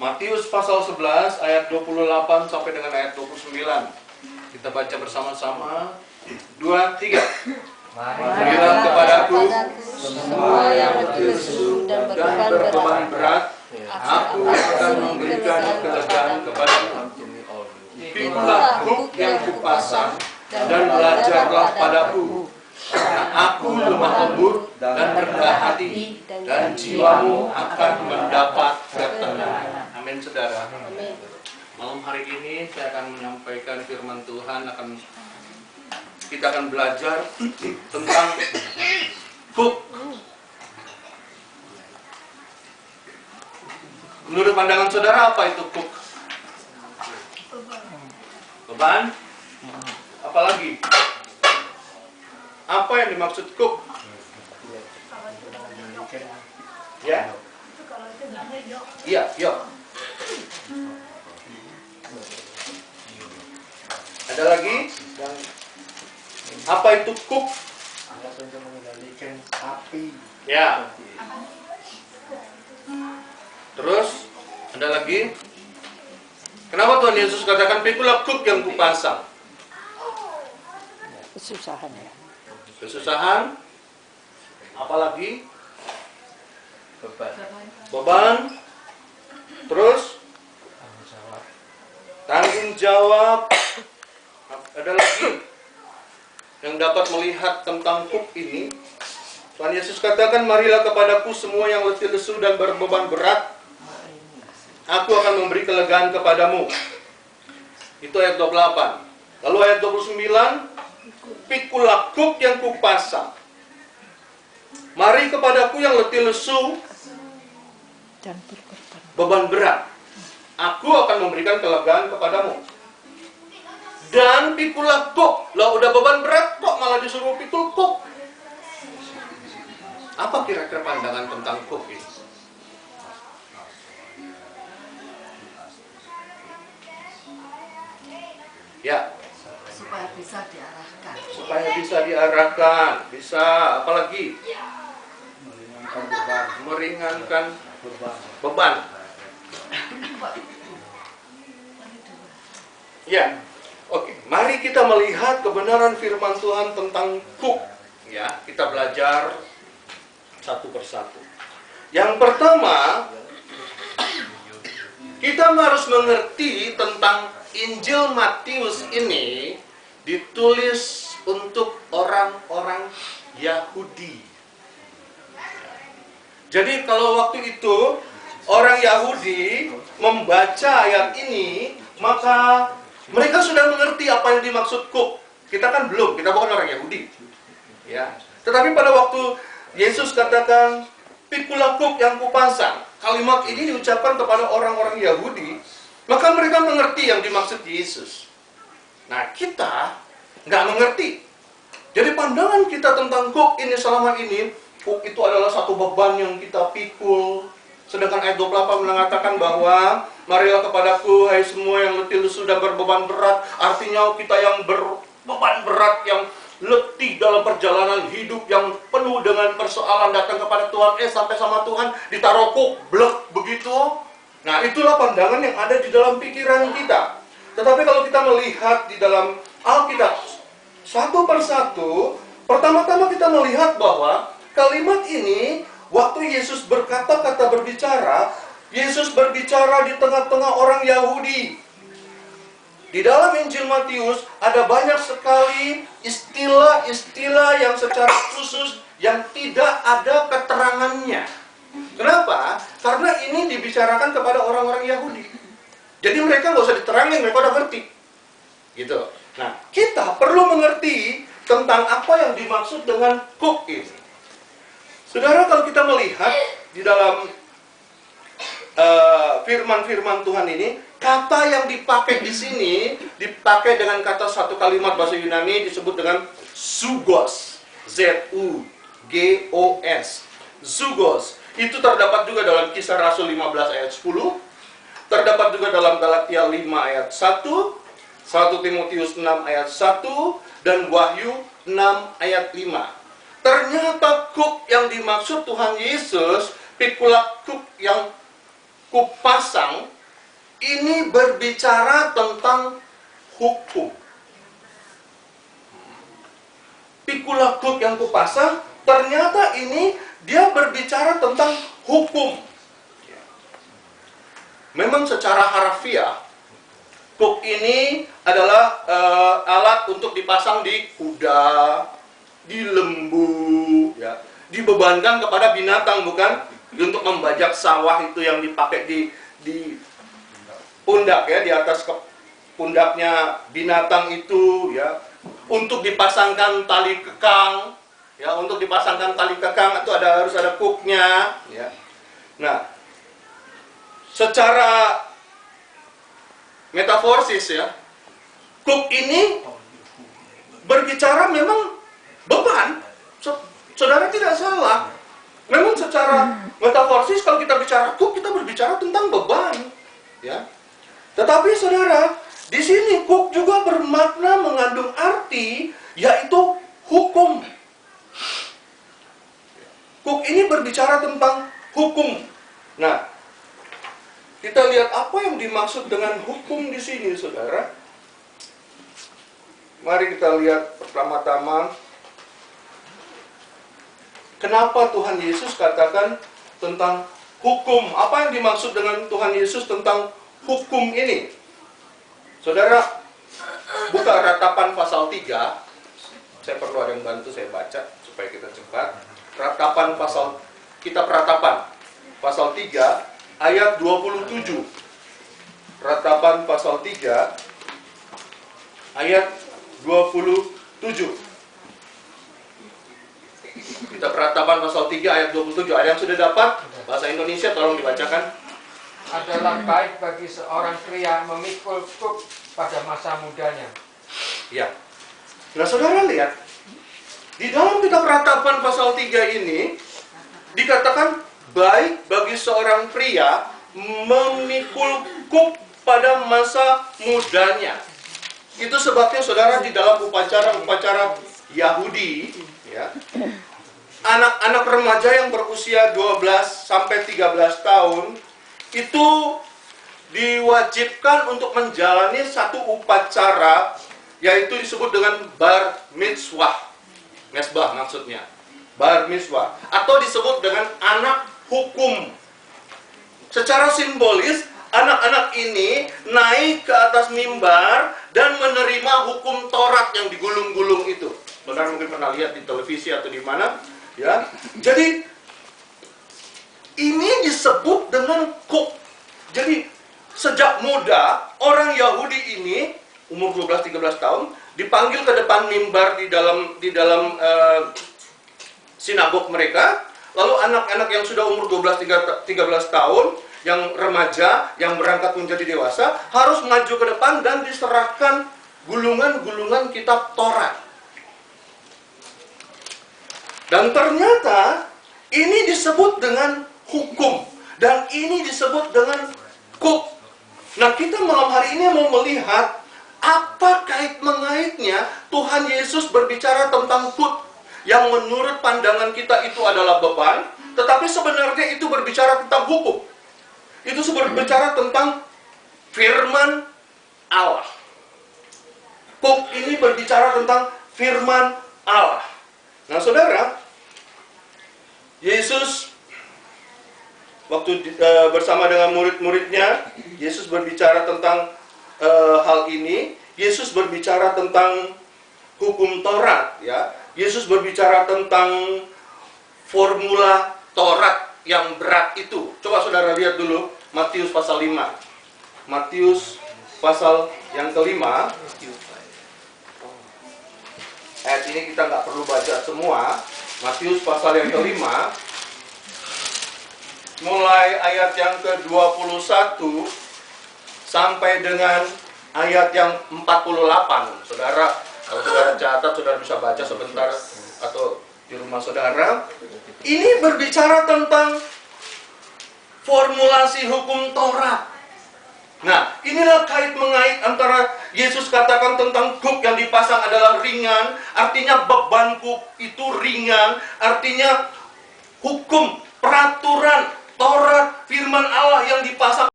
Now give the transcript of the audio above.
Matius pasal 11 ayat 28 sampai dengan ayat 29. Kita baca bersama-sama. 2, 3. Marilah kepadaku semua yang letih lesu dan berbeban berat, aku akan memberikan kelegaan kepadamu. Pikulah buk yang kupasang dan belajarlah padaku, karena aku lemah lembut dan rendah hati, dan jiwamu akan mendapat ketenangan. Amin, saudara. Malam hari ini saya akan menyampaikan firman Tuhan. Kita akan belajar tentang buk. Menurut pandangan saudara, apa itu buk? Beban? Apalagi? Apa yang dimaksud kuk? Ya? Iya, yuk. Ada lagi? Apa itu kuk? Alat untuk mengendalikan api. Ya. Terus ada lagi? Kenapa Tuhan Yesus katakan pikulah kuk yang kupasang? Kesusahan ya. Kesusahan? Apalagi? Beban. Beban? Terus? Tanggung jawab. Ada lagi yang dapat melihat tentang kuk ini? Tuhan Yesus katakan, marilah kepadaku semua yang letih lesu dan berbeban berat, aku akan memberi kelegaan kepadamu. Itu ayat 28. Lalu ayat 29, pikulah kuk yang kupasang. Mari kepadaku yang letih lesu Dan beban berat, aku akan memberikan kelegaan kepadamu. Dan pikulah kuk. Lah udah beban berat kok malah disuruh pikul kuk. Apa kira-kira pandangan tentang kuk ini? Ya, supaya bisa diarahkan. supaya bisa diarahkan. Bisa, apalagi? Meringankan beban. Meringankan Beban. beban. Ya, oke. Mari kita melihat kebenaran firman Tuhan tentang kuk. Ya, kita belajar satu persatu. Yang pertama, kita harus mengerti tentang Injil Matius ini ditulis untuk orang-orang Yahudi. Jadi kalau waktu itu orang Yahudi membaca ayat ini, maka mereka sudah mengerti apa yang dimaksud kuk. Kita kan belum, kita bukan orang Yahudi. Ya. Tetapi pada waktu Yesus katakan, pikulah kuk yang kupasang, kalimat ini diucapkan kepada orang-orang Yahudi, maka mereka mengerti yang dimaksud Yesus. Nah, kita nggak mengerti. Jadi pandangan kita tentang kuk ini selama ini, kuk itu adalah satu beban yang kita pikul. Sedangkan ayat 28 mengatakan bahwa marilah kepadaku hai semua yang letih lesu dan berbeban berat. Artinya kita yang berbeban berat, yang letih dalam perjalanan hidup, yang penuh dengan persoalan, datang kepada Tuhan, sampai sama Tuhan ditaruh kuk, blek begitu. Nah, itulah pandangan yang ada di dalam pikiran kita. Tetapi kalau kita melihat di dalam Alkitab satu persatu, pertama-tama kita melihat bahwa kalimat ini, waktu Yesus berkata-kata berbicara, Yesus berbicara di tengah-tengah orang Yahudi. Di dalam Injil Matius ada banyak sekali istilah-istilah yang secara khusus yang tidak ada keterangannya. Kenapa? Karena ini dibicarakan kepada orang-orang Yahudi. Jadi mereka nggak usah diterangin, mereka udah ngerti. Gitu. Nah, kita perlu mengerti tentang apa yang dimaksud dengan kuk ini. Saudara, kalau kita melihat di dalam firman-firman Tuhan ini, kata yang dipakai di sini dipakai dengan kata satu kalimat bahasa Yunani disebut dengan zugos, Z-U-G-O-S, zugos. Itu terdapat juga dalam Kisah Rasul 15 ayat 10, terdapat juga dalam Galatia 5 ayat 1, 1 Timotius 6 ayat 1, dan Wahyu 6 ayat 5. Ternyata kuk yang dimaksud Tuhan Yesus, pikulah kuk yang kupasang ini berbicara tentang hukum. Pikula kuk yang kupasang, ternyata ini dia berbicara tentang hukum. Memang secara harfiah, kuk ini adalah alat untuk dipasang di kuda, di lembu, ya, dibebankan kepada binatang, bukan untuk membajak sawah itu yang dipakai di pundak, ya, di atas pundaknya binatang itu, ya, untuk dipasangkan tali kekang, ya, untuk dipasangkan tali kekang itu harus ada kuknya, ya. Nah, secara metaforsis, ya, kuk ini berbicara memang beban. Saudara tidak salah. Memang secara metaforsis kalau kita bicara kuk, kita berbicara tentang beban, ya. Tetapi saudara, di sini kuk juga bermakna mengandung arti yaitu hukum. Kuk ini berbicara tentang hukum. Nah, kita lihat apa yang dimaksud dengan hukum di sini, saudara. Mari kita lihat pertama-tama, kenapa Tuhan Yesus katakan tentang hukum? Apa yang dimaksud dengan Tuhan Yesus tentang hukum ini? Saudara, buka Ratapan pasal 3. Saya perlu ada yang bantu saya baca supaya kita cepat. Ratapan pasal, kitab Ratapan pasal 3 ayat 27. Ratapan pasal 3 ayat 27. Kitab Ratapan pasal 3 ayat 27. Ada yang sudah dapat? Bahasa Indonesia tolong dibacakan. Adalah baik bagi seorang pria memikul kuk pada masa mudanya. Ya. Nah, saudara lihat, di dalam kitab Ratapan pasal 3 ini dikatakan baik bagi seorang pria memikul kuk pada masa mudanya. Itu sebabnya saudara di dalam upacara-upacara Yahudi, ya, anak-anak remaja yang berusia 12 sampai 13 tahun itu diwajibkan untuk menjalani satu upacara, yaitu disebut dengan bar mitzvah. Mesbah maksudnya. Bar mitzvah. Atau disebut dengan anak hukum. Secara simbolis, anak-anak ini naik ke atas mimbar dan menerima hukum Taurat yang digulung-gulung itu. Saudara mungkin pernah lihat di televisi atau di mana, ya. Jadi ini disebut dengan kuk. Jadi sejak muda orang Yahudi ini umur 12-13 tahun dipanggil ke depan mimbar di dalam sinagog mereka. Lalu anak-anak yang sudah umur 12-13 tahun, yang remaja, yang berangkat menjadi dewasa, harus maju ke depan dan diserahkan gulungan-gulungan kitab Taurat. Dan ternyata ini disebut dengan hukum, dan ini disebut dengan kuk. Nah, kita malam hari ini mau melihat apa kait-mengaitnya Tuhan Yesus berbicara tentang kuk, yang menurut pandangan kita itu adalah beban, tetapi sebenarnya itu berbicara tentang hukum. Itu berbicara tentang firman Allah. Kuk ini berbicara tentang firman Allah. Nah, saudara, Yesus waktu bersama dengan murid-muridnya, Yesus berbicara tentang hal ini. Yesus berbicara tentang hukum Taurat, ya. Yesus berbicara tentang formula Taurat yang berat itu. Coba saudara lihat dulu Matius pasal 5. Matius pasal yang kelima. Ayat ini kita nggak perlu baca semua. Matius pasal yang kelima, mulai ayat yang ke-21 sampai dengan ayat yang 48. Saudara, kalau saudara catat, saudara bisa baca sebentar atau di rumah saudara. Ini berbicara tentang formulasi hukum Taurat. Nah, inilah kait-mengait antara Yesus katakan tentang kuk yang dipasang adalah ringan, artinya beban kuk itu ringan, artinya hukum, peraturan, Taurat, firman Allah yang dipasang